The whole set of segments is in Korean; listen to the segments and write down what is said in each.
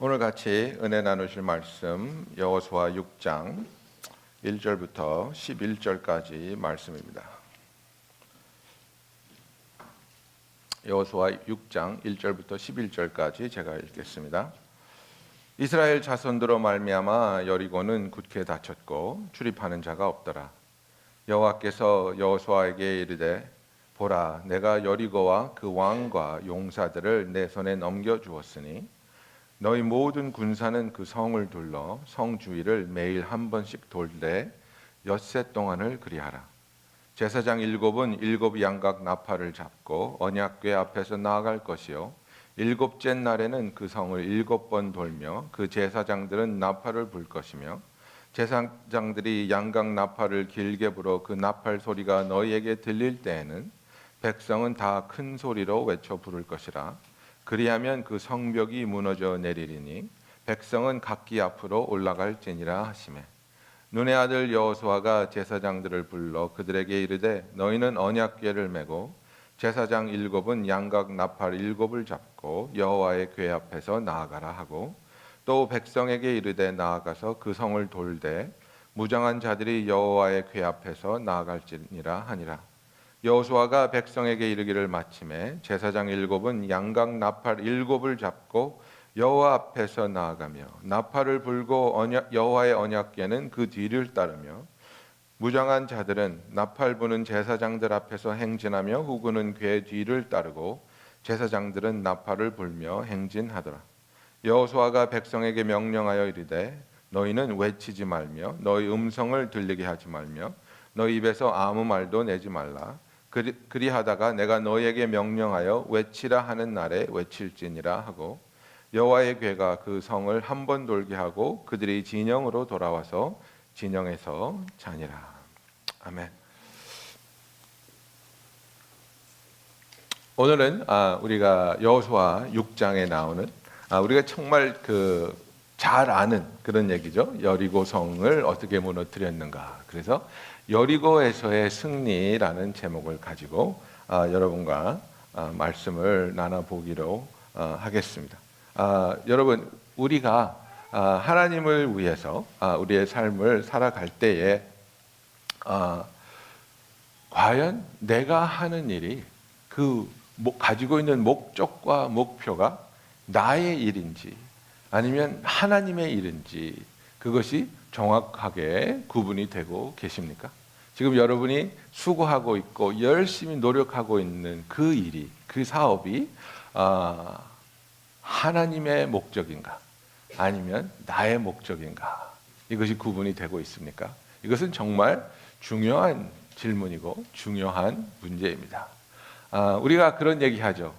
오늘 같이 은혜 나누실 말씀 여호수아 6장 1절부터 11절까지 말씀입니다. 여호수아 6장 1절부터 11절까지 제가 읽겠습니다. 이스라엘 자손들로 말미암아 여리고는 굳게 닫혔고 출입하는 자가 없더라. 여호와께서 여호수아에게 이르되 보라, 내가 여리고와 그 왕과 용사들을 내 손에 넘겨 주었으니 너희 모든 군사는 그 성을 둘러 성 주위를 매일 한 번씩 돌되 엿새 동안을 그리하라. 제사장 일곱은 일곱 양각 나팔을 잡고 언약궤 앞에서 나아갈 것이요 일곱째 날에는 그 성을 7번 돌며 그 제사장들은 나팔을 불 것이며 제사장들이 양각 나팔을 길게 불어 그 나팔 소리가 너희에게 들릴 때에는 백성은 다 큰 소리로 외쳐 부를 것이라. 그리하면 그 성벽이 무너져 내리리니 백성은 각기 앞으로 올라갈지니라 하시매, 눈의 아들 여호수아가 제사장들을 불러 그들에게 이르되 너희는 언약궤를 메고 제사장 7은 양각 나팔 7을 잡고 여호와의 궤 앞에서 나아가라 하고, 또 백성에게 이르되 나아가서 그 성을 돌되 무장한 자들이 여호와의 궤 앞에서 나아갈지니라 하니라. 여호수아가 백성에게 이르기를 마침에 제사장 7은 양각 나팔 7을 잡고 여호와 앞에서 나아가며 나팔을 불고 여호와의 언약궤는 그 뒤를 따르며 무장한 자들은 나팔 부는 제사장들 앞에서 행진하며 후구는 궤 뒤를 따르고 제사장들은 나팔을 불며 행진하더라. 여호수아가 백성에게 명령하여 이르되 너희는 외치지 말며 너희 음성을 들리게 하지 말며 너희 입에서 아무 말도 내지 말라. 그리하다가 내가 너희에게 명령하여 외치라 하는 날에 외칠지니라 하고, 여호와의 궤가 그 성을 한 번 돌게 하고 그들이 진영으로 돌아와서 진영에서 자니라. 아멘. 오늘은 우리가 여호수아 6장에 나오는 우리가 정말 잘 아는 그런 얘기죠. 여리고 성을 어떻게 무너뜨렸는가. 그래서 여리고에서의 승리라는 제목을 가지고 여러분과 말씀을 나눠보기로 하겠습니다. 여러분, 우리가 하나님을 위해서 우리의 삶을 살아갈 때에 과연 내가 하는 일이 가지고 있는 목적과 목표가 나의 일인지 아니면 하나님의 일인지, 그것이 정확하게 구분이 되고 계십니까? 지금 여러분이 수고하고 있고 열심히 노력하고 있는 그 일이, 그 사업이 하나님의 목적인가 아니면 나의 목적인가, 이것이 구분이 되고 있습니까? 이것은 정말 중요한 질문이고 중요한 문제입니다. 우리가 그런 얘기하죠.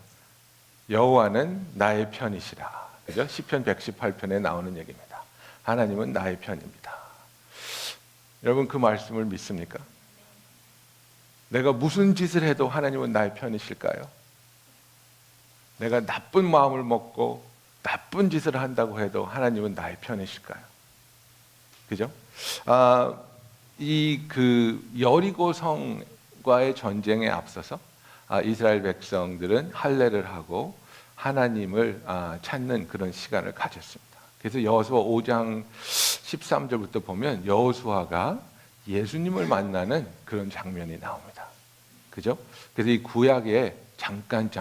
여호와는 나의 편이시라. 그죠? 시편 118편에 나오는 얘기입니다. 하나님은 나의 편입니다. 여러분, 그 말씀을 믿습니까? 내가 무슨 짓을 해도 하나님은 나의 편이실까요? 내가 나쁜 마음을 먹고 나쁜 짓을 한다고 해도 하나님은 나의 편이실까요? 그죠? 여리고 성과의 전쟁에 앞서서 이스라엘 백성들은 할례를 하고 하나님을 찾는 그런 시간을 가졌습니다. 그래서 여호수아 5장 13절부터 보면 여호수아가 예수님을 만나는 그런 장면이 나옵니다. 그죠? 그래서 이 구약에 잠깐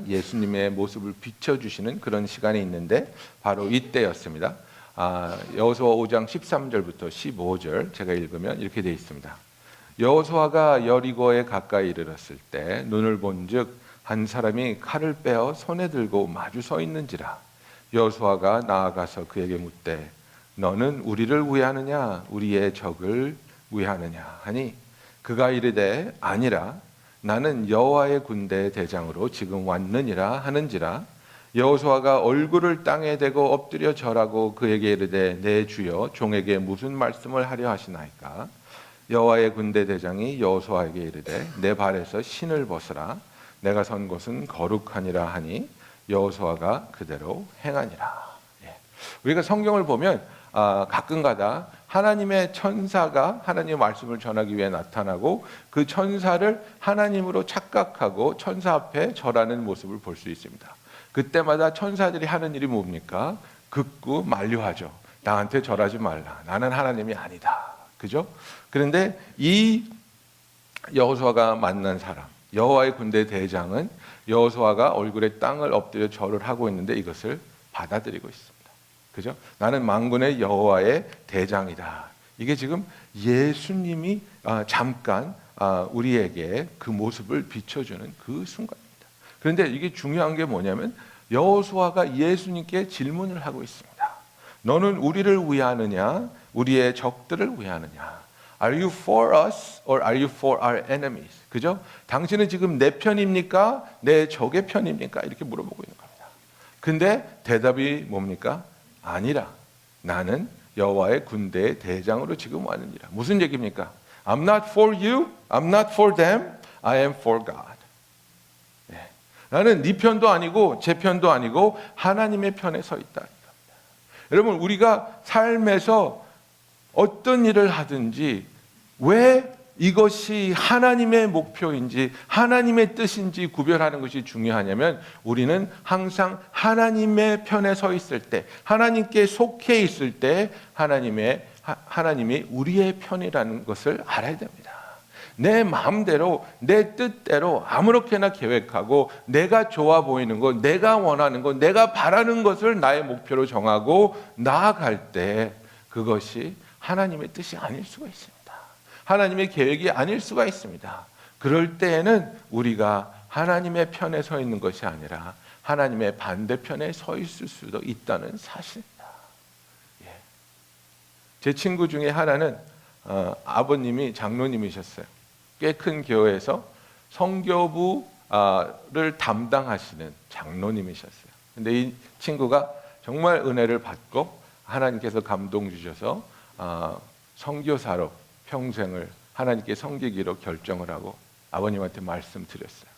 예수님의 모습을 비춰주시는 그런 시간이 있는데 바로 이때였습니다. 여호수아 5장 13절부터 15절 제가 읽으면 이렇게 되어 있습니다. 여호수아가 여리고에 가까이 이르렀을 때 눈을 본즉 한 사람이 칼을 빼어 손에 들고 마주 서 있는지라. 여호수아가 나아가서 그에게 묻되 너는 우리를 위하느냐 우리의 적을 위하느냐 하니, 그가 이르되 아니라 나는 여호와의 군대 대장으로 지금 왔느니라 하는지라. 여호수아가 얼굴을 땅에 대고 엎드려 절하고 그에게 이르되 내 주여 종에게 무슨 말씀을 하려 하시나이까. 여호와의 군대 대장이 여호수아에게 이르되 내 발에서 신을 벗으라. 내가 선 곳은 거룩하니라 하니 여호수아가 그대로 행하니라. 우리가 성경을 보면 가끔가다 하나님의 천사가 하나님의 말씀을 전하기 위해 나타나고 그 천사를 하나님으로 착각하고 천사 앞에 절하는 모습을 볼 수 있습니다. 그때마다 천사들이 하는 일이 뭡니까? 극구 만류하죠. 나한테 절하지 말라. 나는 하나님이 아니다. 그죠? 그런데 이 여호수아가 만난 사람, 여호와의 군대 대장은 여호수아가 얼굴에 땅을 엎드려 절을 하고 있는데 이것을 받아들이고 있습니다. 그죠? 나는 만군의 여호와의 대장이다. 이게 지금 예수님이 잠깐 우리에게 그 모습을 비춰주는 그 순간입니다. 그런데 이게 중요한 게 뭐냐면 여호수아가 예수님께 질문을 하고 있습니다. 너는 우리를 위하느냐, 우리의 적들을 위하느냐? Are you for us or are you for our enemies? 그죠? 당신은 지금 내 편입니까? 내 적의 편입니까? 이렇게 물어보고 있는 겁니다. 근데 대답이 뭡니까? 아니라 나는 여호와의 군대의 대장으로 지금 왔느니라. 무슨 얘기입니까? I'm not for you, I'm not for them, I am for God. 네. 나는 네 편도 아니고 제 편도 아니고 하나님의 편에 서 있다. 여러분, 우리가 삶에서 어떤 일을 하든지 왜 이것이 하나님의 목표인지 하나님의 뜻인지 구별하는 것이 중요하냐면 우리는 항상 하나님의 편에 서 있을 때, 하나님께 속해 있을 때 하나님이 우리의 편이라는 것을 알아야 됩니다. 내 마음대로 내 뜻대로 아무렇게나 계획하고 내가 좋아 보이는 것, 내가 원하는 것, 내가 바라는 것을 나의 목표로 정하고 나아갈 때 그것이 하나님의 뜻이 아닐 수가 있습니다. 하나님의 계획이 아닐 수가 있습니다. 그럴 때에는 우리가 하나님의 편에 서 있는 것이 아니라 하나님의 반대편에 서 있을 수도 있다는 사실입니다. 제 친구 중에 하나는 아버님이 장로님이셨어요. 꽤 큰 교회에서 성교부를 담당하시는 장로님이셨어요. 근데 이 친구가 정말 은혜를 받고 하나님께서 감동 주셔서 선교사로 평생을 하나님께 섬기기로 결정을 하고 아버님한테 말씀드렸어요.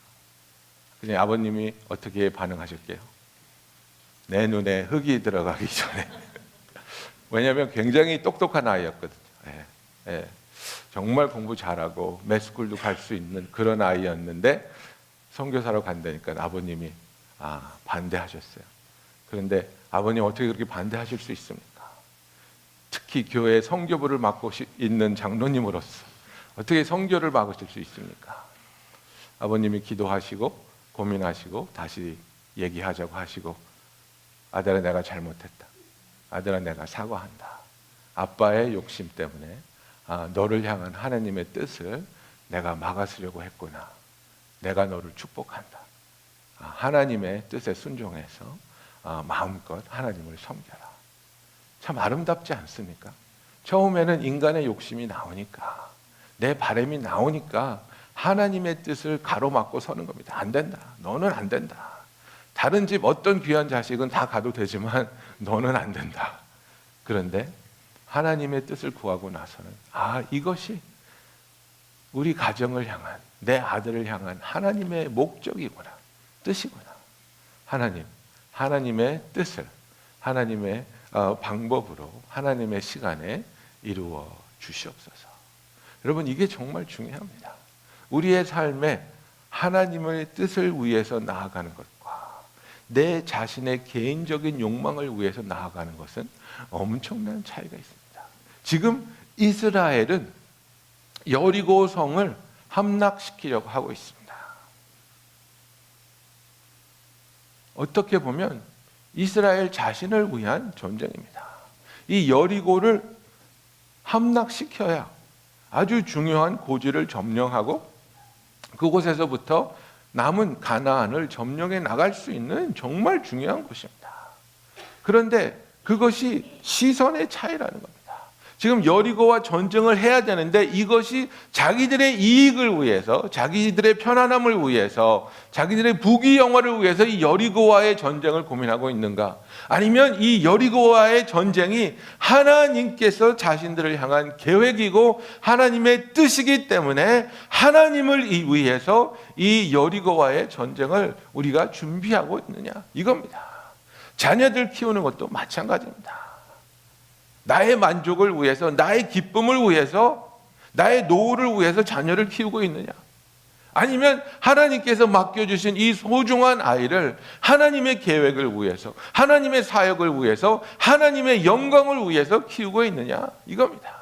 그냥 아버님이 어떻게 반응하셨게요? 내 눈에 흙이 들어가기 전에. 왜냐하면 굉장히 똑똑한 아이였거든요. 정말 공부 잘하고 매스쿨도 갈 수 있는 그런 아이였는데 선교사로 간다니까 아버님이 반대하셨어요. 그런데 아버님 어떻게 그렇게 반대하실 수 있습니까? 특히 교회 선교부를 맡고 있는 장로님으로서 어떻게 선교를 막으실 수 있습니까? 아버님이 기도하시고 고민하시고 다시 얘기하자고 하시고 아들아 내가 잘못했다. 아들아 내가 사과한다. 아빠의 욕심 때문에 너를 향한 하나님의 뜻을 내가 막아서려고 했구나. 내가 너를 축복한다. 하나님의 뜻에 순종해서 마음껏 하나님을 섬겨라. 참 아름답지 않습니까? 처음에는 인간의 욕심이 나오니까 내 바람이 나오니까 하나님의 뜻을 가로막고 서는 겁니다. 안 된다. 너는 안 된다. 다른 집 어떤 귀한 자식은 다 가도 되지만 너는 안 된다. 그런데 하나님의 뜻을 구하고 나서는 이것이 우리 가정을 향한 내 아들을 향한 하나님의 목적이구나. 뜻이구나. 하나님의 뜻을 하나님의 방법으로 하나님의 시간에 이루어 주시옵소서. 여러분 이게 정말 중요합니다. 우리의 삶에 하나님의 뜻을 위해서 나아가는 것과 내 자신의 개인적인 욕망을 위해서 나아가는 것은 엄청난 차이가 있습니다. 지금 이스라엘은 여리고 성을 함락시키려고 하고 있습니다. 어떻게 보면 이스라엘 자신을 위한 전쟁입니다. 이 여리고를 함락시켜야 아주 중요한 고지를 점령하고 그곳에서부터 남은 가나안을 점령해 나갈 수 있는 정말 중요한 곳입니다. 그런데 그것이 시선의 차이라는 겁니다. 지금 여리고와 전쟁을 해야 되는데 이것이 자기들의 이익을 위해서, 자기들의 편안함을 위해서, 자기들의 부귀영화를 위해서 이 여리고와의 전쟁을 고민하고 있는가? 아니면 이 여리고와의 전쟁이 하나님께서 자신들을 향한 계획이고 하나님의 뜻이기 때문에 하나님을 위해서 이 여리고와의 전쟁을 우리가 준비하고 있느냐? 이겁니다. 자녀들 키우는 것도 마찬가지입니다. 나의 만족을 위해서, 나의 기쁨을 위해서, 나의 노후를 위해서 자녀를 키우고 있느냐? 아니면 하나님께서 맡겨주신 이 소중한 아이를 하나님의 계획을 위해서, 하나님의 사역을 위해서, 하나님의 영광을 위해서 키우고 있느냐, 이겁니다.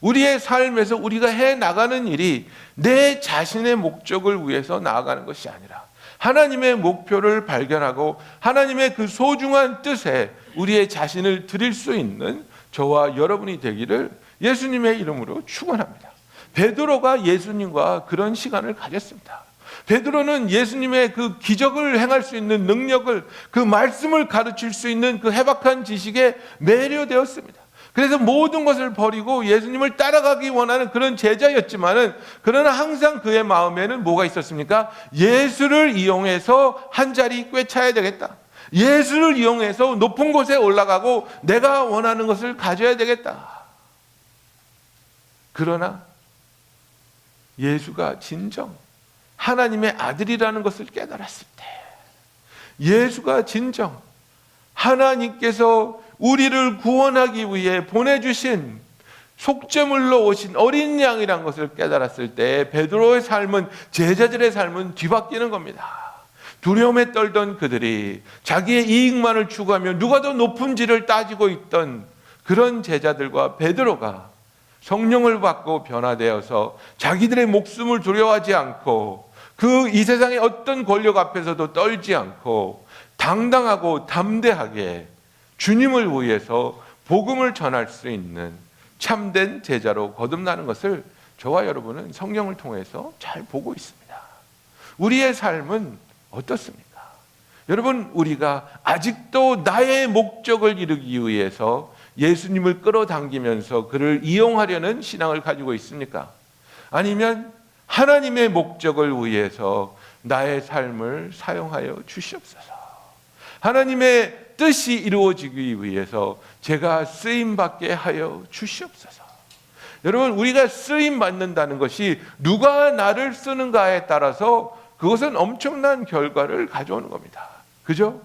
우리의 삶에서 우리가 해나가는 일이 내 자신의 목적을 위해서 나아가는 것이 아니라 하나님의 목표를 발견하고 하나님의 그 소중한 뜻에 우리의 자신을 드릴 수 있는 저와 여러분이 되기를 예수님의 이름으로 축원합니다. 베드로가 예수님과 그런 시간을 가졌습니다. 베드로는 예수님의 그 기적을 행할 수 있는 능력을, 그 말씀을 가르칠 수 있는 그 해박한 지식에 매료되었습니다. 그래서 모든 것을 버리고 예수님을 따라가기 원하는 그런 제자였지만은, 그러나 항상 그의 마음에는 뭐가 있었습니까? 예수를 이용해서 한 자리 꿰차야 되겠다. 예수를 이용해서 높은 곳에 올라가고 내가 원하는 것을 가져야 되겠다. 그러나 예수가 진정 하나님의 아들이라는 것을 깨달았을 때, 예수가 진정 하나님께서 우리를 구원하기 위해 보내주신 속죄물로 오신 어린 양이란 것을 깨달았을 때 베드로의 삶은, 제자들의 삶은 뒤바뀌는 겁니다. 두려움에 떨던 그들이 자기의 이익만을 추구하며 누가 더 높은지를 따지고 있던 그런 제자들과 베드로가 성령을 받고 변화되어서 자기들의 목숨을 두려워하지 않고 그 이 세상의 어떤 권력 앞에서도 떨지 않고 당당하고 담대하게 주님을 위해서 복음을 전할 수 있는 참된 제자로 거듭나는 것을 저와 여러분은 성경을 통해서 잘 보고 있습니다. 우리의 삶은 어떻습니까? 여러분, 우리가 아직도 나의 목적을 이루기 위해서 예수님을 끌어당기면서 그를 이용하려는 신앙을 가지고 있습니까? 아니면 하나님의 목적을 위해서 나의 삶을 사용하여 주시옵소서. 하나님의 뜻이 이루어지기 위해서 제가 쓰임받게 하여 주시옵소서. 여러분, 우리가 쓰임받는다는 것이 누가 나를 쓰는가에 따라서 그것은 엄청난 결과를 가져오는 겁니다. 그죠?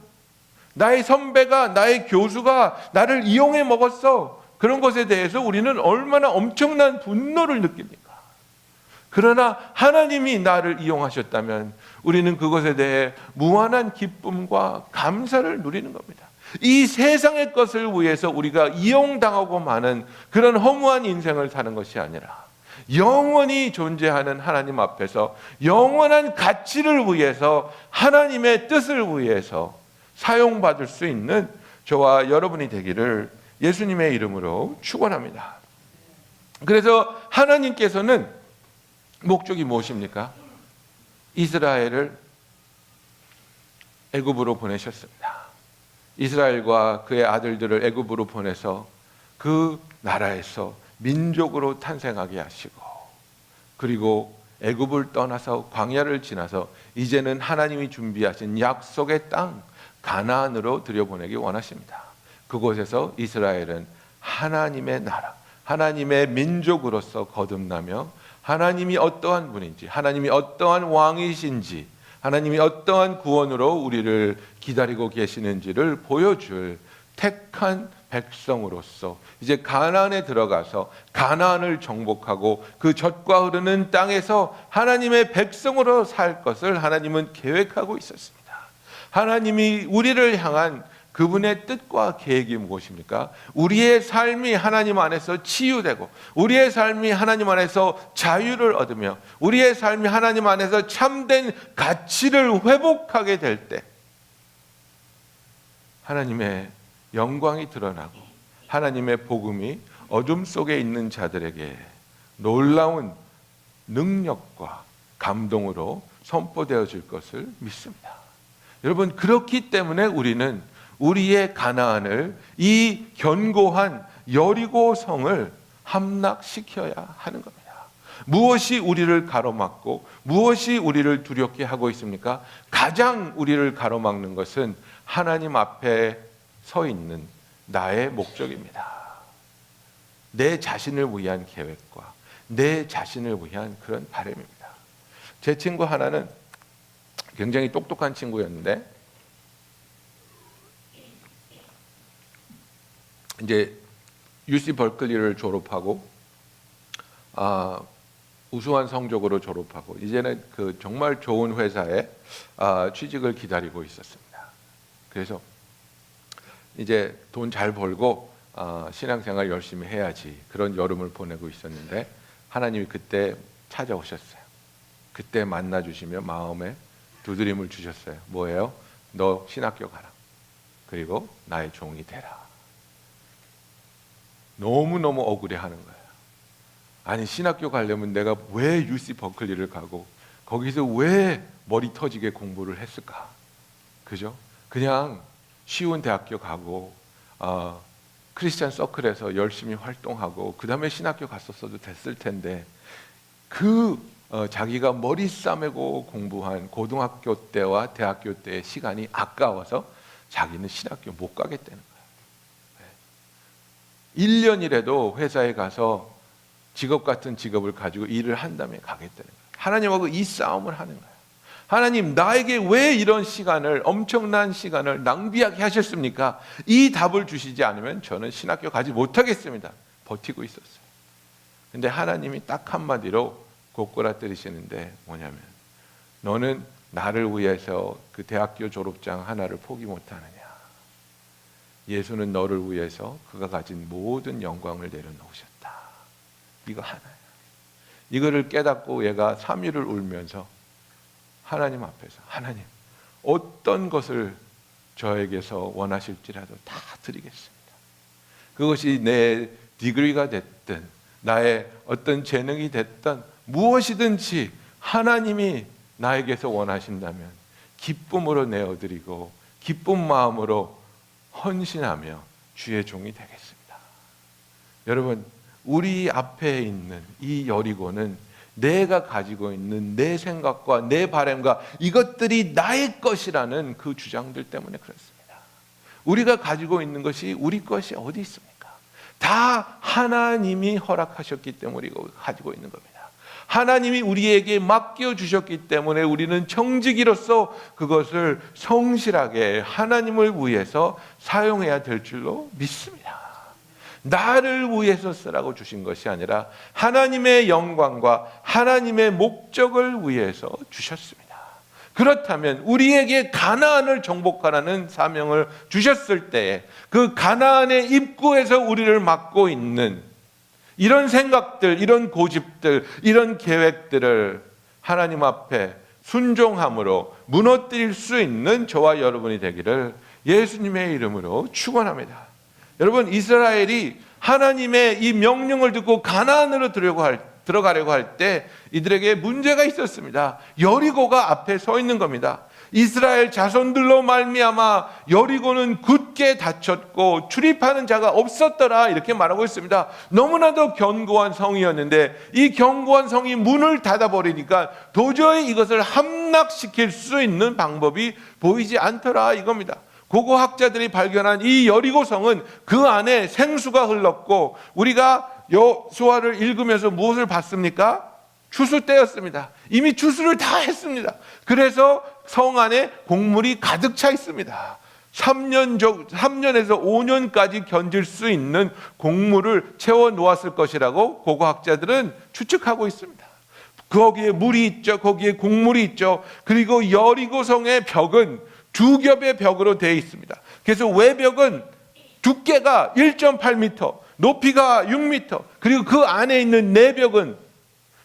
나의 선배가, 나의 교수가 나를 이용해 먹었어. 그런 것에 대해서 우리는 얼마나 엄청난 분노를 느낍니까? 그러나 하나님이 나를 이용하셨다면 우리는 그것에 대해 무한한 기쁨과 감사를 누리는 겁니다. 이 세상의 것을 위해서 우리가 이용당하고 마는 그런 허무한 인생을 사는 것이 아니라 영원히 존재하는 하나님 앞에서 영원한 가치를 위해서, 하나님의 뜻을 위해서 사용받을 수 있는 저와 여러분이 되기를 예수님의 이름으로 축원합니다. 그래서 하나님께서는 목적이 무엇입니까? 이스라엘을 애굽으로 보내셨습니다. 이스라엘과 그의 아들들을 애굽으로 보내서 그 나라에서 민족으로 탄생하게 하시고, 그리고 애굽을 떠나서 광야를 지나서 이제는 하나님이 준비하신 약속의 땅 가나안으로 들여보내기 원하십니다. 그곳에서 이스라엘은 하나님의 나라, 하나님의 민족으로서 거듭나며 하나님이 어떠한 분인지, 하나님이 어떠한 왕이신지, 하나님이 어떠한 구원으로 우리를 기다리고 계시는지를 보여줄 택한 백성으로서 이제 가나안에 들어가서 가나안을 정복하고 그 젖과 흐르는 땅에서 하나님의 백성으로 살 것을 하나님은 계획하고 있었습니다. 하나님이 우리를 향한 그분의 뜻과 계획이 무엇입니까? 우리의 삶이 하나님 안에서 치유되고, 우리의 삶이 하나님 안에서 자유를 얻으며, 우리의 삶이 하나님 안에서 참된 가치를 회복하게 될 때 하나님의 영광이 드러나고 하나님의 복음이 어둠 속에 있는 자들에게 놀라운 능력과 감동으로 선포되어질 것을 믿습니다. 여러분, 그렇기 때문에 우리는 우리의 가나안을, 이 견고한 여리고 성을 함락시켜야 하는 겁니다. 무엇이 우리를 가로막고 무엇이 우리를 두렵게 하고 있습니까? 가장 우리를 가로막는 것은 하나님 앞에 서 있는 나의 목적입니다. 내 자신을 위한 계획과 내 자신을 위한 그런 바람입니다. 제 친구 하나는 굉장히 똑똑한 친구였는데 이제 UC 버클리를 졸업하고 우수한 성적으로 졸업하고 이제는 그 정말 좋은 회사에 취직을 기다리고 있었습니다. 그래서 이제 돈 잘 벌고 신앙생활 열심히 해야지, 그런 여름을 보내고 있었는데 하나님이 그때 찾아오셨어요. 그때 만나 주시며 마음에 두드림을 주셨어요. 뭐예요? 너 신학교 가라. 그리고 나의 종이 되라. 너무너무 억울해하는 거예요. 아니, 신학교 가려면 내가 왜 UC 버클리를 가고 거기서 왜 머리 터지게 공부를 했을까? 그죠? 그냥 쉬운 대학교 가고 크리스찬 서클에서 열심히 활동하고 그 다음에 신학교 갔었어도 됐을 텐데, 자기가 머리 싸매고 공부한 고등학교 때와 대학교 때의 시간이 아까워서 자기는 신학교 못 가겠다는 거예요. 1년이라도 회사에 가서 직업 같은 직업을 가지고 일을 한 다음에 가겠다는 거예요. 하나님하고 이 싸움을 하는 거예요. 하나님, 나에게 왜 이런 시간을, 엄청난 시간을 낭비하게 하셨습니까? 이 답을 주시지 않으면 저는 신학교 가지 못하겠습니다. 버티고 있었어요. 근데 하나님이 딱 한마디로 고꾸라뜨리시는데 뭐냐면, 너는 나를 위해서 그 대학교 졸업장 하나를 포기 못하느냐? 예수는 너를 위해서 그가 가진 모든 영광을 내려놓으셨다. 이거 하나야. 이거를 깨닫고 얘가 3일을 울면서 하나님 앞에서, 하나님, 어떤 것을 저에게서 원하실지라도 다 드리겠습니다. 그것이 내 디그리가 됐든 나의 어떤 재능이 됐든 무엇이든지 하나님이 나에게서 원하신다면 기쁨으로 내어드리고 기쁜 마음으로 헌신하며 주의 종이 되겠습니다. 여러분, 우리 앞에 있는 이 여리고는 내가 가지고 있는 내 생각과 내 바람과 이것들이 나의 것이라는 그 주장들 때문에 그렇습니다. 우리가 가지고 있는 것이 우리 것이 어디 있습니까? 다 하나님이 허락하셨기 때문에 우리가 가지고 있는 겁니다. 하나님이 우리에게 맡겨주셨기 때문에 우리는 청지기로서 그것을 성실하게 하나님을 위해서 사용해야 될 줄로 믿습니다. 나를 위해서 쓰라고 주신 것이 아니라 하나님의 영광과 하나님의 목적을 위해서 주셨습니다. 그렇다면 우리에게 가나안을 정복하라는 사명을 주셨을 때에 그 가나안의 입구에서 우리를 막고 있는 이런 생각들, 이런 고집들, 이런 계획들을 하나님 앞에 순종함으로 무너뜨릴 수 있는 저와 여러분이 되기를 예수님의 이름으로 축원합니다. 여러분, 이스라엘이 하나님의 이 명령을 듣고 가나안으로 들어가려고 할 때 이들에게 문제가 있었습니다. 여리고가 앞에 서 있는 겁니다. 이스라엘 자손들로 말미암아 여리고는 굳게 닫혔고 출입하는 자가 없었더라, 이렇게 말하고 있습니다. 너무나도 견고한 성이었는데 이 견고한 성이 문을 닫아버리니까 도저히 이것을 함락시킬 수 있는 방법이 보이지 않더라, 이겁니다. 고고학자들이 발견한 이 여리고성은 그 안에 생수가 흘렀고, 우리가 여호수아를 읽으면서 무엇을 봤습니까? 추수 때였습니다. 이미 추수를 다 했습니다. 그래서 성 안에 곡물이 가득 차 있습니다. 3년에서 5년까지 견딜 수 있는 곡물을 채워 놓았을 것이라고 고고학자들은 추측하고 있습니다. 거기에 물이 있죠. 거기에 곡물이 있죠. 그리고 여리고성의 벽은 두 겹의 벽으로 되어 있습니다. 그래서 외벽은 두께가 1.8m, 높이가 6m, 그리고 그 안에 있는 내벽은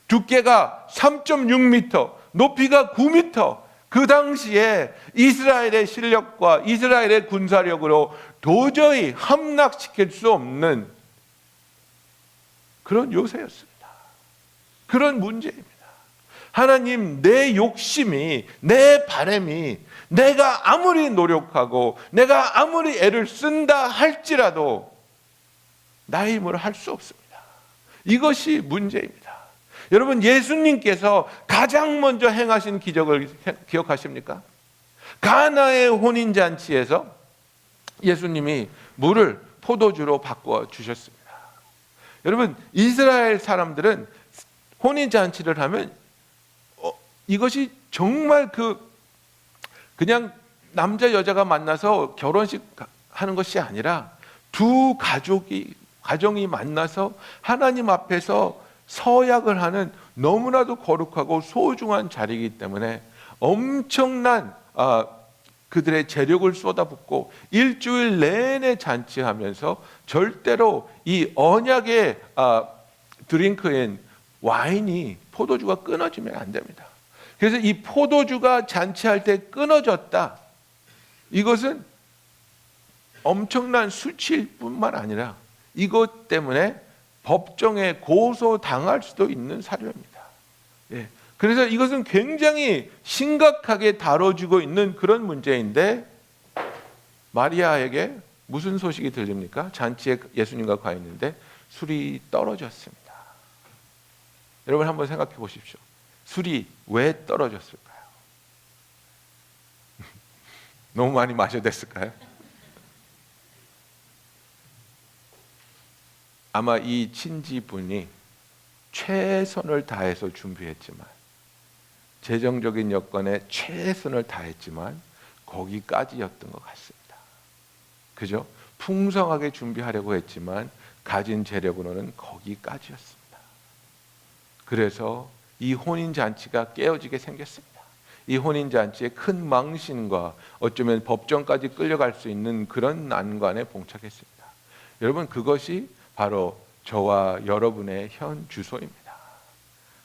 두께가 3.6m, 높이가 9m. 그 당시에 이스라엘의 실력과 이스라엘의 군사력으로 도저히 함락시킬 수 없는 그런 요새였습니다. 그런 문제입니다. 하나님, 내 욕심이, 내 바람이, 내가 아무리 노력하고 내가 아무리 애를 쓴다 할지라도 나의 힘으로 할 수 없습니다. 이것이 문제입니다. 여러분, 예수님께서 가장 먼저 행하신 기적을 기억하십니까? 가나의 혼인잔치에서 예수님이 물을 포도주로 바꿔 주셨습니다. 여러분, 이스라엘 사람들은 혼인잔치를 하면 이것이 정말 그냥 남자 여자가 만나서 결혼식 하는 것이 아니라 두 가정이 만나서 하나님 앞에서 서약을 하는 너무나도 거룩하고 소중한 자리이기 때문에 엄청난 그들의 재력을 쏟아붓고 일주일 내내 잔치하면서 절대로 이 언약의 드링크인 와인이 포도주가 끊어지면 안 됩니다. 그래서 이 포도주가 잔치할 때 끊어졌다. 이것은 엄청난 수치일 뿐만 아니라 이것 때문에 법정에 고소당할 수도 있는 사료입니다. 예. 그래서 이것은 굉장히 심각하게 다뤄지고 있는 그런 문제인데 마리아에게 무슨 소식이 들립니까? 잔치에 예수님과 가 있는데 술이 떨어졌습니다. 여러분 한번 생각해 보십시오. 술이 왜 떨어졌을까요? 너무 많이 마셔댔을까요? 아마 이 친지분이 최선을 다해서 준비했지만, 재정적인 여건에 최선을 다했지만 거기까지였던 것 같습니다. 그죠? 풍성하게 준비하려고 했지만 가진 재력으로는 거기까지였습니다. 그래서 이 혼인잔치가 깨어지게 생겼습니다. 이 혼인잔치에 큰 망신과 어쩌면 법정까지 끌려갈 수 있는 그런 난관에 봉착했습니다. 여러분, 그것이 바로 저와 여러분의 현 주소입니다.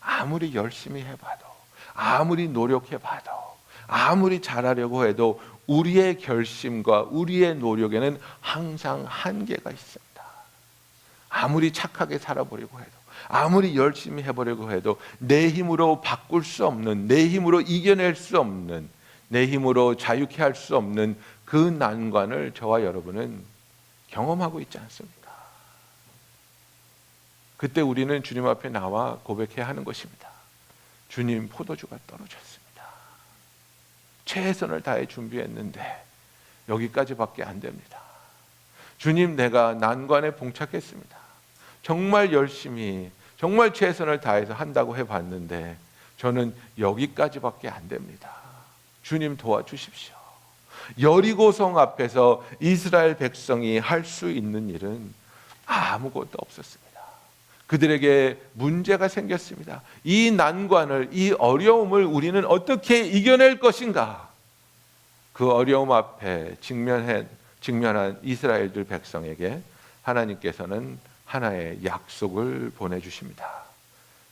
아무리 열심히 해봐도, 아무리 노력해봐도, 아무리 잘하려고 해도 우리의 결심과 우리의 노력에는 항상 한계가 있습니다. 아무리 착하게 살아보려고 해도, 아무리 열심히 해보려고 해도 내 힘으로 바꿀 수 없는, 내 힘으로 이겨낼 수 없는, 내 힘으로 자유케 할 수 없는 그 난관을 저와 여러분은 경험하고 있지 않습니까? 그때 우리는 주님 앞에 나와 고백해야 하는 것입니다. 주님, 포도주가 떨어졌습니다. 최선을 다해 준비했는데 여기까지밖에 안 됩니다. 주님, 내가 난관에 봉착했습니다. 정말 열심히, 정말 최선을 다해서 한다고 해봤는데 저는 여기까지밖에 안 됩니다. 주님, 도와주십시오. 여리고성 앞에서 이스라엘 백성이 할 수 있는 일은 아무것도 없었습니다. 그들에게 문제가 생겼습니다. 이 난관을, 이 어려움을 우리는 어떻게 이겨낼 것인가? 그 어려움 앞에 직면한 이스라엘들 백성에게 하나님께서는 하나의 약속을 보내주십니다.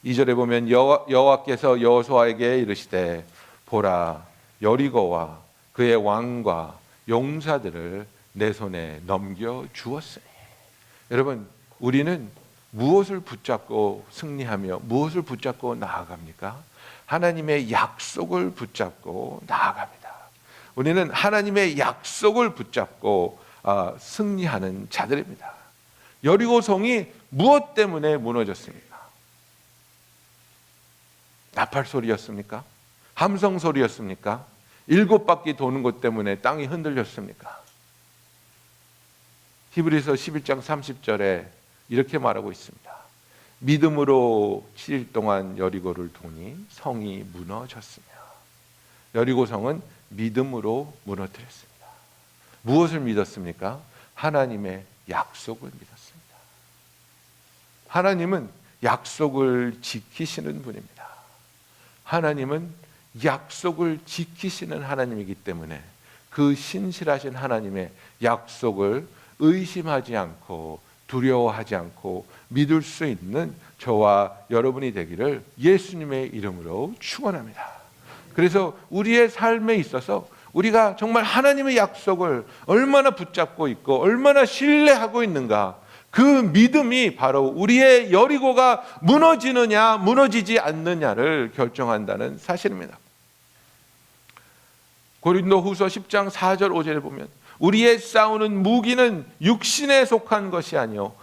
2절에 보면 여호와께서 여호수아에게 이르시되 보라, 여리고와 그의 왕과 용사들을 내 손에 넘겨 주었으니. 여러분, 우리는 무엇을 붙잡고 승리하며 무엇을 붙잡고 나아갑니까? 하나님의 약속을 붙잡고 나아갑니다. 우리는 하나님의 약속을 붙잡고 승리하는 자들입니다. 여리고성이 무엇 때문에 무너졌습니까? 나팔 소리였습니까? 함성 소리였습니까? 7바퀴 도는 것 때문에 땅이 흔들렸습니까? 히브리서 11장 30절에 이렇게 말하고 있습니다. 믿음으로 7일 동안 여리고를 도니 성이 무너졌으며. 여리고성은 믿음으로 무너뜨렸습니다. 무엇을 믿었습니까? 하나님의 약속을 믿었습니다. 하나님은 약속을 지키시는 분입니다. 하나님은 약속을 지키시는 하나님이기 때문에 그 신실하신 하나님의 약속을 의심하지 않고 두려워하지 않고 믿을 수 있는 저와 여러분이 되기를 예수님의 이름으로 축원합니다. 그래서 우리의 삶에 있어서 우리가 정말 하나님의 약속을 얼마나 붙잡고 있고 얼마나 신뢰하고 있는가, 그 믿음이 바로 우리의 여리고가 무너지느냐 무너지지 않느냐를 결정한다는 사실입니다. 고린도후서 10장 4절 5절에 보면 우리의 싸우는 무기는 육신에 속한 것이 아니요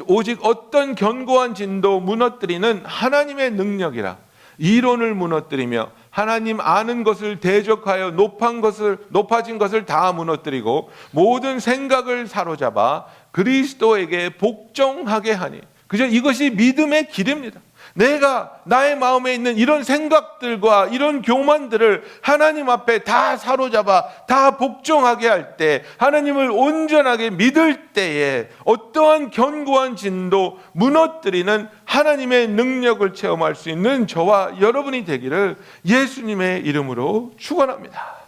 오직 어떤 견고한 진도 무너뜨리는 하나님의 능력이라. 이론을 무너뜨리며 하나님 아는 것을 대적하여 높아진 것을 다 무너뜨리고 모든 생각을 사로잡아 그리스도에게 복종하게 하니. 그죠? 이것이 믿음의 길입니다. 내가 나의 마음에 있는 이런 생각들과 이런 교만들을 하나님 앞에 다 사로잡아 다 복종하게 할 때, 하나님을 온전하게 믿을 때에 어떠한 견고한 진도 무너뜨리는 하나님의 능력을 체험할 수 있는 저와 여러분이 되기를 예수님의 이름으로 축원합니다.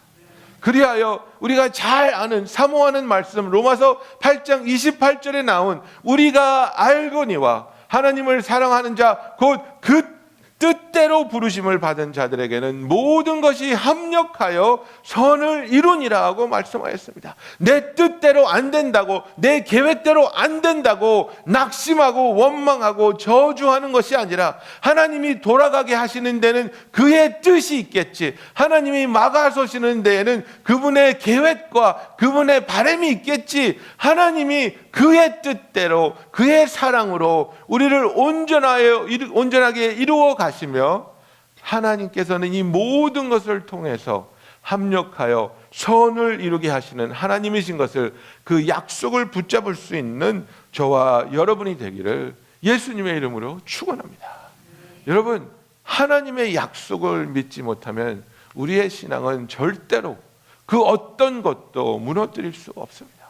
그리하여 우리가 잘 아는 사모하는 말씀 로마서 8장 28절에 나온 우리가 알거니와 하나님을 사랑하는 자 곧 그 뜻대로 부르심을 받은 자들에게는 모든 것이 합력하여 선을 이루니라 하고 말씀하였습니다. 내 뜻대로 안 된다고, 내 계획대로 안 된다고 낙심하고 원망하고 저주하는 것이 아니라, 하나님이 돌아가게 하시는 데는 그의 뜻이 있겠지, 하나님이 막아서시는 데에는 그분의 계획과 그분의 바람이 있겠지, 하나님이 그의 뜻대로 그의 사랑으로 우리를 온전하게 이루어 가시며, 하나님께서는 이 모든 것을 통해서 합력하여 선을 이루게 하시는 하나님이신 것을, 그 약속을 붙잡을 수 있는 저와 여러분이 되기를 예수님의 이름으로 축원합니다. 여러분, 하나님의 약속을 믿지 못하면 우리의 신앙은 절대로 그 어떤 것도 무너뜨릴 수 없습니다.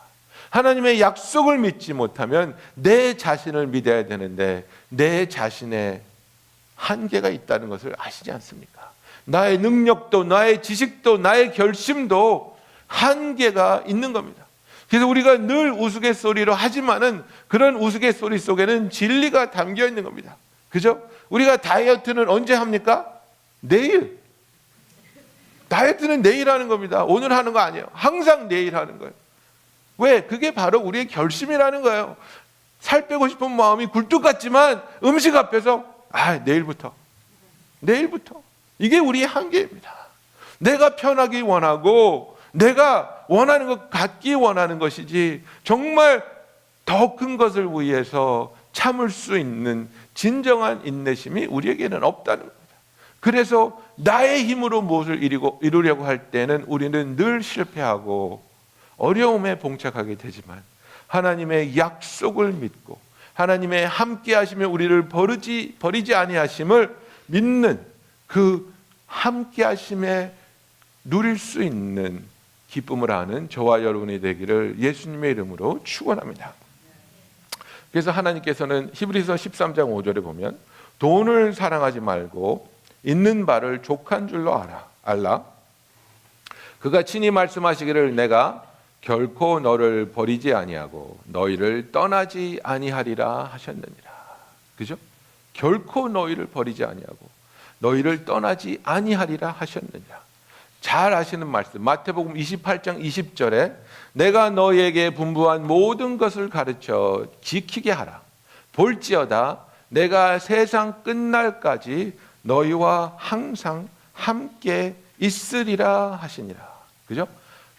하나님의 약속을 믿지 못하면 내 자신을 믿어야 되는데 내 자신의 한계가 있다는 것을 아시지 않습니까? 나의 능력도 나의 지식도 나의 결심도 한계가 있는 겁니다. 그래서 우리가 늘 우스갯소리로 하지만은 그런 우스갯소리 속에는 진리가 담겨 있는 겁니다. 그죠? 우리가 다이어트는 언제 합니까? 내일. 다이어트는 내일 하는 겁니다. 오늘 하는 거 아니에요. 항상 내일 하는 거예요. 왜? 그게 바로 우리의 결심이라는 거예요. 살 빼고 싶은 마음이 굴뚝 같지만 음식 앞에서 내일부터. 이게 우리의 한계입니다. 내가 편하기 원하고 내가 원하는 것 갖기 원하는 것이지, 정말 더 큰 것을 위해서 참을 수 있는 진정한 인내심이 우리에게는 없다는 겁니다. 그래서 나의 힘으로 무엇을 이루려고 할 때는 우리는 늘 실패하고 어려움에 봉착하게 되지만, 하나님의 약속을 믿고 하나님의 함께 하시며 우리를 버리지 아니하심을 믿는 그 함께 하심에 누릴 수 있는 기쁨을 아는 저와 여러분이 되기를 예수님의 이름으로 축원합니다. 그래서 하나님께서는 히브리서 13장 5절에 보면, 돈을 사랑하지 말고 있는 바를 족한 줄로 알라. 그가 친히 말씀하시기를 내가 결코 너를 버리지 아니하고 너희를 떠나지 아니하리라 하셨느니라. 그죠? 결코 너희를 버리지 아니하고 너희를 떠나지 아니하리라 하셨느니라. 잘 아시는 말씀, 마태복음 28장 20절에 내가 너희에게 분부한 모든 것을 가르쳐 지키게 하라. 볼지어다 내가 세상 끝날까지 너희와 항상 함께 있으리라 하시니라. 그죠?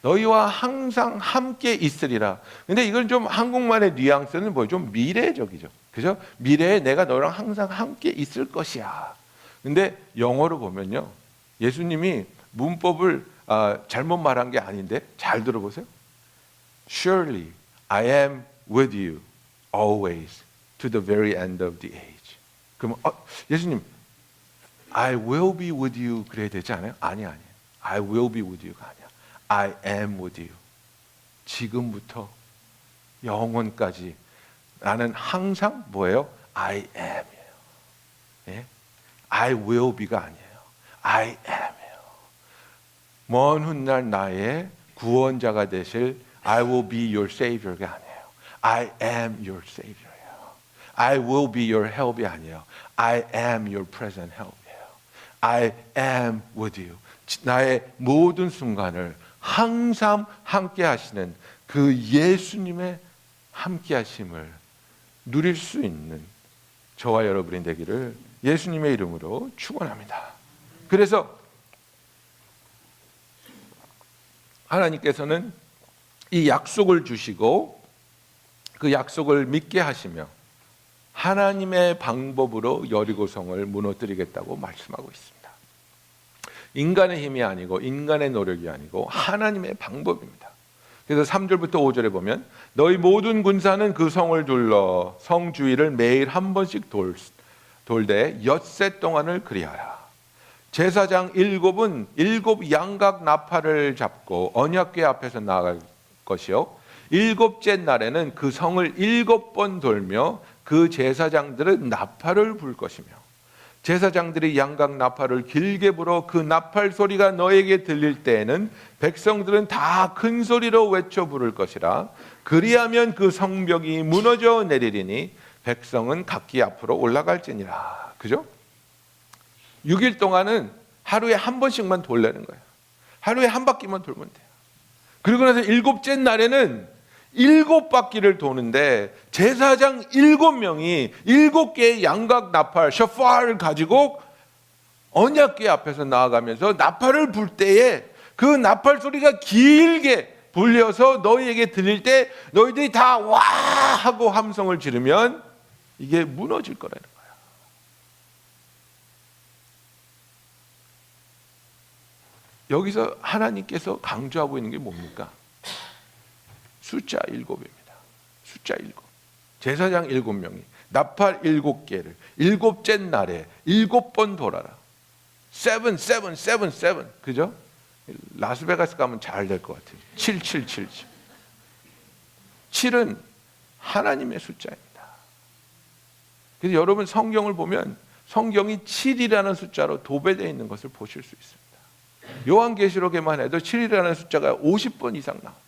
너희와 항상 함께 있으리라. 근데 이건 좀 한국말의 뉘앙스는 뭐예요? 좀 미래적이죠. 그죠? 미래에 내가 너랑 항상 함께 있을 것이야. 근데 영어로 보면요, 예수님이 문법을 잘못 말한 게 아닌데 잘 들어보세요. Surely I am with you always to the very end of the age. 그러면 예수님 I will be with you 그래야 되지 않아요? 아니야. I will be with you가 아니야. I am with you. 지금부터 영원까지 나는 항상 뭐예요? I am이에요. 예? I will be가 아니에요. I am이에요. 먼 훗날 나의 구원자가 되실 I will be your savior가 아니에요. I am your savior예요. I will be your help이 아니에요. I am your present help이에요. I am with you. 나의 모든 순간을 항상 함께 하시는 그 예수님의 함께 하심을 누릴 수 있는 저와 여러분이 되기를 예수님의 이름으로 축원합니다. 그래서 하나님께서는 이 약속을 주시고 그 약속을 믿게 하시며 하나님의 방법으로 여리고성을 무너뜨리겠다고 말씀하고 있습니다. 인간의 힘이 아니고 인간의 노력이 아니고 하나님의 방법입니다. 그래서 3절부터 5절에 보면 너희 모든 군사는 그 성을 둘러 성 주위를 매일 한 번씩 돌되 엿새 동안을 그리하라. 제사장 일곱은 일곱 양각 나팔을 잡고 언약궤 앞에서 나아갈 것이요 일곱째 날에는 그 성을 7번 돌며 그 제사장들은 나팔을 불 것이며 제사장들이 양각 나팔을 길게 불어 그 나팔 소리가 너에게 들릴 때에는 백성들은 다 큰 소리로 외쳐 부를 것이라. 그리하면 그 성벽이 무너져 내리리니 백성은 각기 앞으로 올라갈지니라. 그죠? 6일 동안은 하루에 한 번씩만 돌려는 거예요. 하루에 한 바퀴만 돌면 돼요. 그리고 나서 7째 날에는 7바퀴를 도는데 제사장 7명이 7개의 양각 나팔 셔파를 가지고 언약궤 앞에서 나아가면서 나팔을 불 때에 그 나팔 소리가 길게 불려서 너희에게 들릴 때 너희들이 다 와 하고 함성을 지르면 이게 무너질 거라는 거예요. 여기서 하나님께서 강조하고 있는 게 뭡니까? 숫자 7입니다. 숫자 7. 제사장 7명이 나팔 7개를 7째 날에 7번 돌아라. 7, 7, 7, 7. 그죠? 라스베가스 가면 잘 될 것 같아요. 777. 7은 하나님의 숫자입니다. 그래서 여러분 성경을 보면 성경이 7이라는 숫자로 도배되어 있는 것을 보실 수 있습니다. 요한계시록에만 해도 7이라는 숫자가 50번 이상 나옵니다.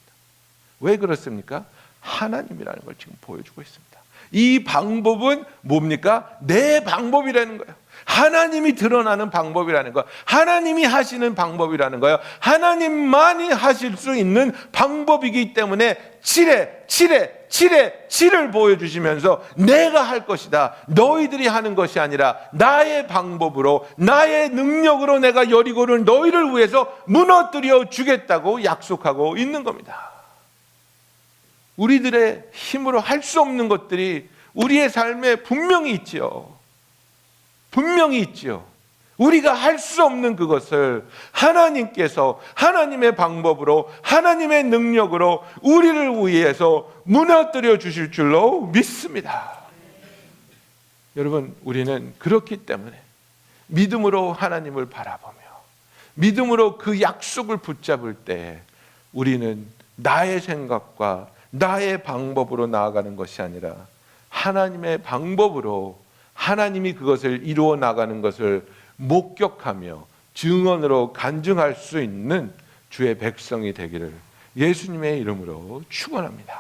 왜 그렇습니까? 하나님이라는 걸 지금 보여주고 있습니다. 이 방법은 뭡니까? 내 방법이라는 거예요. 하나님이 드러나는 방법이라는 거예요. 하나님이 하시는 방법이라는 거예요. 하나님만이 하실 수 있는 방법이기 때문에 7을 보여주시면서 내가 할 것이다. 너희들이 하는 것이 아니라 나의 방법으로 나의 능력으로 내가 여리고를 너희를 위해서 무너뜨려 주겠다고 약속하고 있는 겁니다. 우리들의 힘으로 할 수 없는 것들이 우리의 삶에 분명히 있지요. 분명히 있지요. 우리가 할 수 없는 그것을 하나님께서 하나님의 방법으로 하나님의 능력으로 우리를 위해서 무너뜨려 주실 줄로 믿습니다. 여러분, 우리는 그렇기 때문에 믿음으로 하나님을 바라보며 믿음으로 그 약속을 붙잡을 때 우리는 나의 생각과 나의 방법으로 나아가는 것이 아니라 하나님의 방법으로 하나님이 그것을 이루어 나가는 것을 목격하며 증언으로 간증할 수 있는 주의 백성이 되기를 예수님의 이름으로 축원합니다.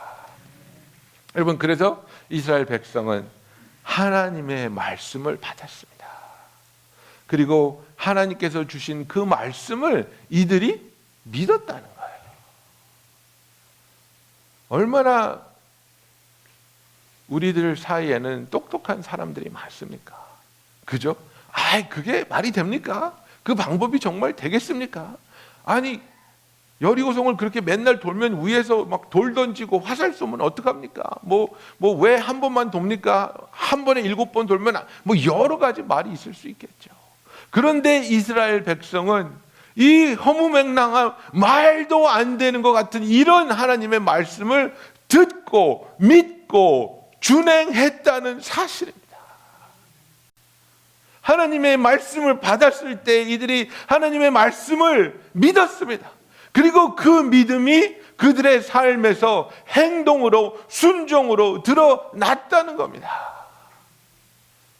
여러분, 그래서 이스라엘 백성은 하나님의 말씀을 받았습니다. 그리고 하나님께서 주신 그 말씀을 이들이 믿었다는 거예요. 얼마나 우리들 사이에는 똑똑한 사람들이 많습니까? 그죠? 그게 말이 됩니까? 그 방법이 정말 되겠습니까? 아니, 여리고성을 그렇게 맨날 돌면 위에서 막 돌 던지고 화살 쏘면 어떡합니까? 왜 한 번만 돕니까? 한 번에 7번 돌면 여러 가지 말이 있을 수 있겠죠. 그런데 이스라엘 백성은 이 허무맹랑한 말도 안 되는 것 같은 이런 하나님의 말씀을 듣고 믿고 준행했다는 사실입니다. 하나님의 말씀을 받았을 때 이들이 하나님의 말씀을 믿었습니다. 그리고 그 믿음이 그들의 삶에서 행동으로 순종으로 드러났다는 겁니다.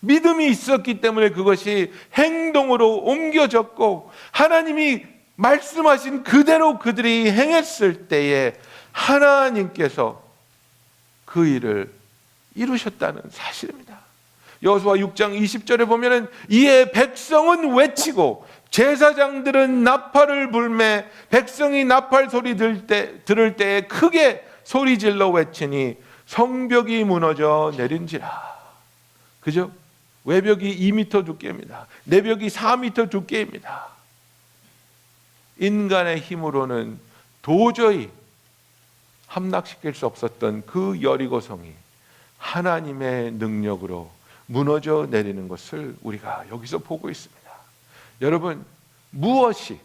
믿음이 있었기 때문에 그것이 행동으로 옮겨졌고 하나님이 말씀하신 그대로 그들이 행했을 때에 하나님께서 그 일을 이루셨다는 사실입니다. 여호수아 6장 20절에 보면은 이에 백성은 외치고 제사장들은 나팔을 불매 백성이 나팔 소리 들을 때에 크게 소리질러 외치니 성벽이 무너져 내린지라. 그죠? 외벽이 2m 두께입니다. 내벽이 4m 두께입니다. 인간의 힘으로는 도저히 함락시킬 수 없었던 그 여리고성이 하나님의 능력으로 무너져 내리는 것을 우리가 여기서 보고 있습니다. 여러분, 무엇이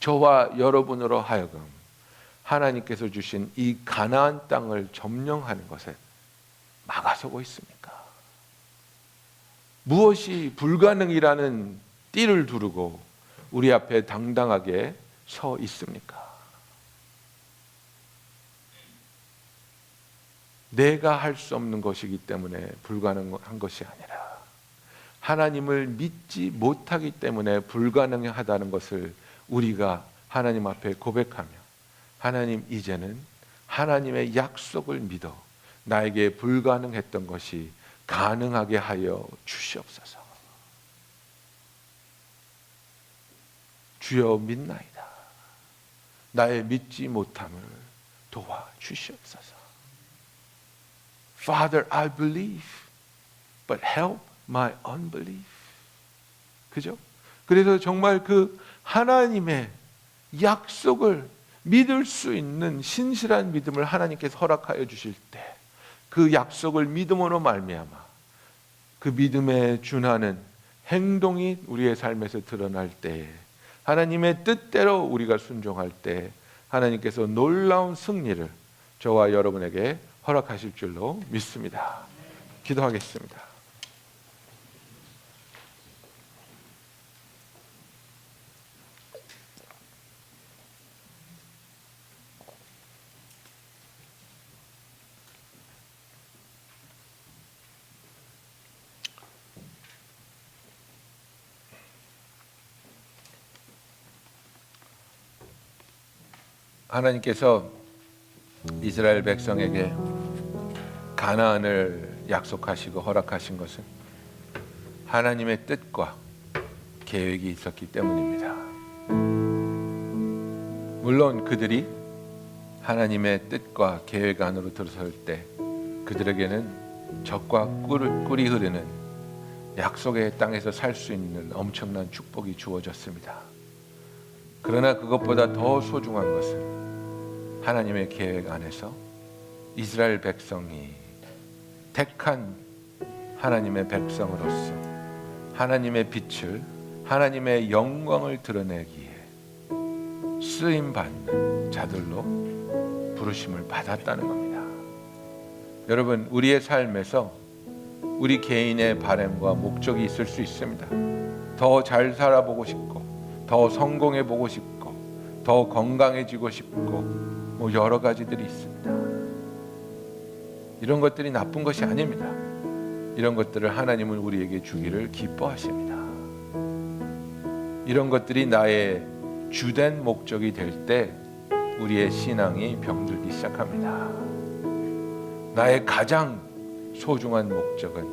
저와 여러분으로 하여금 하나님께서 주신 이 가나안 땅을 점령하는 것에 막아서고 있습니까? 무엇이 불가능이라는 띠를 두르고 우리 앞에 당당하게 서 있습니까? 내가 할 수 없는 것이기 때문에 불가능한 것이 아니라 하나님을 믿지 못하기 때문에 불가능하다는 것을 우리가 하나님 앞에 고백하며, 하나님, 이제는 하나님의 약속을 믿어 나에게 불가능했던 것이 가능하게 하여 주시옵소서. 주여, 믿나이다. 나의 믿지 못함을 도와 주시옵소서. Father, I believe, but help my unbelief. 그죠? 그래서 정말 그 하나님의 약속을 믿을 수 있는 신실한 믿음을 하나님께서 허락하여 주실 때, 그 약속을 믿음으로 말미암아 그 믿음에 준하는 행동이 우리의 삶에서 드러날 때에, 하나님의 뜻대로 우리가 순종할 때 하나님께서 놀라운 승리를 저와 여러분에게 허락하실 줄로 믿습니다. 기도하겠습니다. 하나님께서 이스라엘 백성에게 가나안을 약속하시고 허락하신 것은 하나님의 뜻과 계획이 있었기 때문입니다. 물론 그들이 하나님의 뜻과 계획 안으로 들어설 때 그들에게는 젖과 꿀이 흐르는 약속의 땅에서 살 수 있는 엄청난 축복이 주어졌습니다. 그러나 그것보다 더 소중한 것은 하나님의 계획 안에서 이스라엘 백성이 택한 하나님의 백성으로서 하나님의 빛을, 하나님의 영광을 드러내기에 쓰임받는 자들로 부르심을 받았다는 겁니다. 여러분, 우리의 삶에서 우리 개인의 바람과 목적이 있을 수 있습니다. 더 잘 살아보고 싶고, 더 성공해보고 싶고, 더 건강해지고 싶고, 여러 가지들이 있습니다. 이런 것들이 나쁜 것이 아닙니다. 이런 것들을 하나님은 우리에게 주기를 기뻐하십니다. 이런 것들이 나의 주된 목적이 될 때 우리의 신앙이 병들기 시작합니다. 나의 가장 소중한 목적은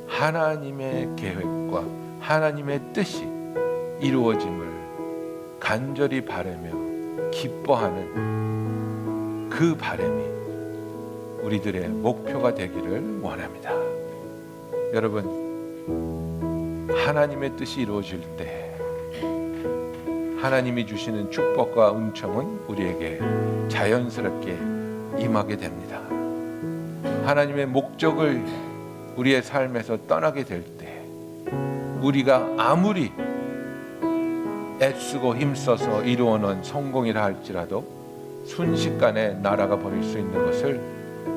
하나님의 계획과 하나님의 뜻이 이루어짐을 간절히 바라며 기뻐하는 그 바람이 우리들의 목표가 되기를 원합니다. 여러분, 하나님의 뜻이 이루어질 때 하나님이 주시는 축복과 은총은 우리에게 자연스럽게 임하게 됩니다. 하나님의 목적을 우리의 삶에서 떠나게 될 때 우리가 아무리 애쓰고 힘써서 이루어놓은 성공이라 할지라도 순식간에 날아가 버릴 수 있는 것을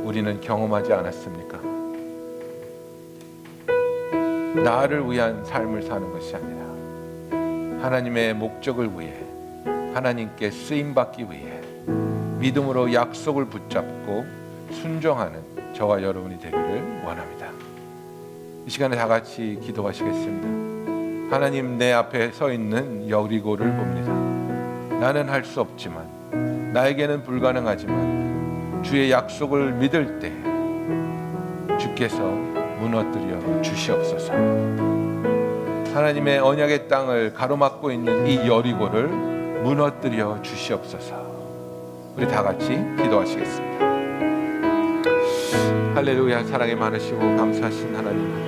우리는 경험하지 않았습니까? 나를 위한 삶을 사는 것이 아니라 하나님의 목적을 위해, 하나님께 쓰임받기 위해 믿음으로 약속을 붙잡고 순종하는 저와 여러분이 되기를 원합니다. 이 시간에 다 같이 기도하시겠습니다. 하나님, 내 앞에 서 있는 여리고를 봅니다. 나는 할 수 없지만, 나에게는 불가능하지만 주의 약속을 믿을 때 주께서 무너뜨려 주시옵소서. 하나님의 언약의 땅을 가로막고 있는 이 여리고를 무너뜨려 주시옵소서. 우리 다 같이 기도하시겠습니다. 할렐루야. 사랑이 많으시고 감사하신 하나님,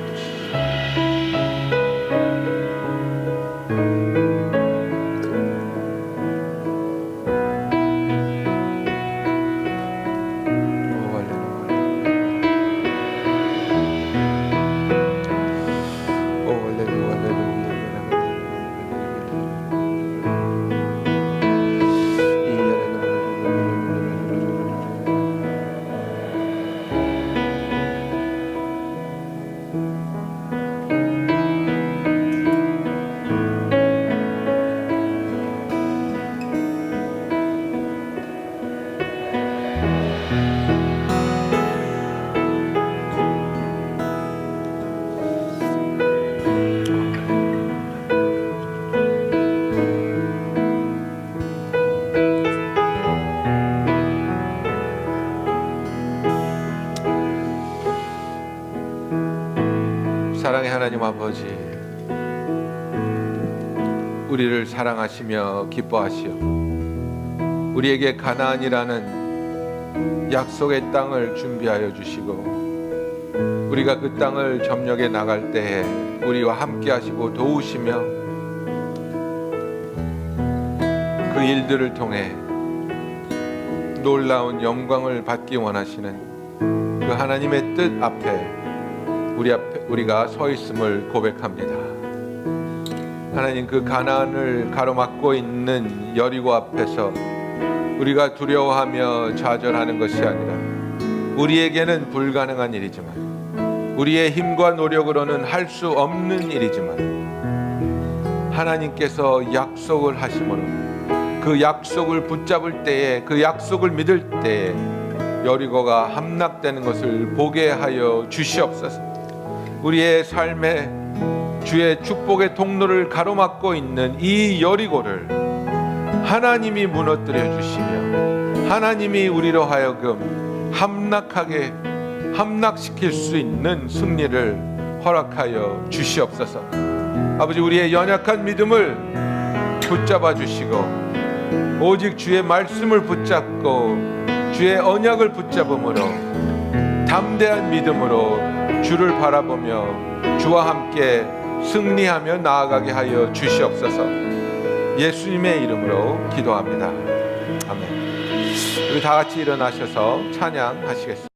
우리를 사랑하시며 기뻐하시어 우리에게 가나안이라는 약속의 땅을 준비하여 주시고 우리가 그 땅을 점령해 나갈 때에 우리와 함께 하시고 도우시며 그 일들을 통해 놀라운 영광을 받기 원하시는 그 하나님의 뜻 앞에 우리가 서 있음을 고백합니다. 하나님, 그 가나안을 가로막고 있는 여리고 앞에서 우리가 두려워하며 좌절하는 것이 아니라 우리에게는 불가능한 일이지만 우리의 힘과 노력으로는 할 수 없는 일이지만 하나님께서 약속을 하심으로 그 약속을 붙잡을 때에, 그 약속을 믿을 때에 여리고가 함락되는 것을 보게 하여 주시옵소서. 우리의 삶에 주의 축복의 통로를 가로막고 있는 이 여리고를 하나님이 무너뜨려 주시며 하나님이 우리로 하여금 함락시킬 수 있는 승리를 허락하여 주시옵소서. 아버지, 우리의 연약한 믿음을 붙잡아 주시고 오직 주의 말씀을 붙잡고 주의 언약을 붙잡음으로 담대한 믿음으로 주를 바라보며 주와 함께 승리하며 나아가게 하여 주시옵소서. 예수님의 이름으로 기도합니다. 아멘. 우리 다 같이 일어나셔서 찬양하시겠습니다.